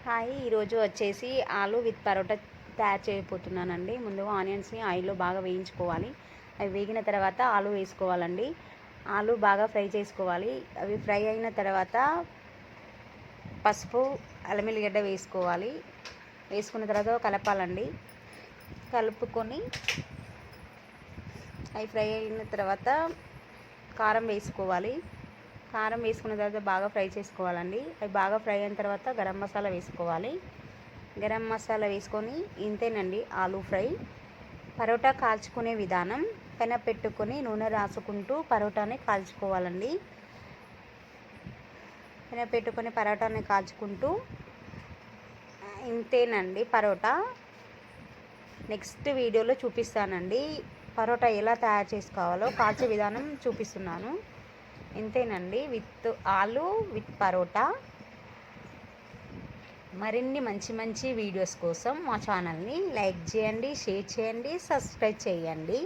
Hi, ఈరోజు వచ్చేసి ఆలు విత్ పరోటా తయారు చేయబోతున్నానండి. ముందుగా ఆనియన్స్ని ఆయిల్లో బాగా వేయించుకోవాలి. అవి వేగిన తర్వాత ఆలు వేసుకోవాలండి. ఆలు బాగా ఫ్రై చేసుకోవాలి. అవి ఫ్రై అయిన తర్వాత పసుపు, అల్లం ఎల్లిగడ్డ వేసుకోవాలి. వేసుకున్న తర్వాత కలపాలండి. కలుపుకొని అవి ఫ్రై అయిన తర్వాత కారం వేసుకోవాలి. కారం వేసుకున్న తర్వాత బాగా ఫ్రై చేసుకోవాలండి. అవి బాగా ఫ్రై అయిన తర్వాత గరం మసాలా వేసుకోవాలి. గరం మసాలా వేసుకొని ఇంతేనండి ఆలూ ఫ్రై. పరోటా కాల్చుకునే విధానం: పెన పెట్టుకొని నూనె రాసుకుంటూ పరోటాని కాల్చుకోవాలండి. పెన పెట్టుకొని పరోటాని కాల్చుకుంటూ ఇంతేనండి పరోటా. నెక్స్ట్ వీడియోలో చూపిస్తానండి పరోటా ఎలా తయారు చేసుకోవాలో, కాల్చే విధానం చూపిస్తున్నాను. ఇంతేనండి విత్ ఆలు విత్ పరోటా. మరిన్ని మంచి మంచి వీడియోస్ కోసం మా ఛానల్ని లైక్ చేయండి, షేర్ చేయండి, సబ్స్క్రైబ్ చేయండి.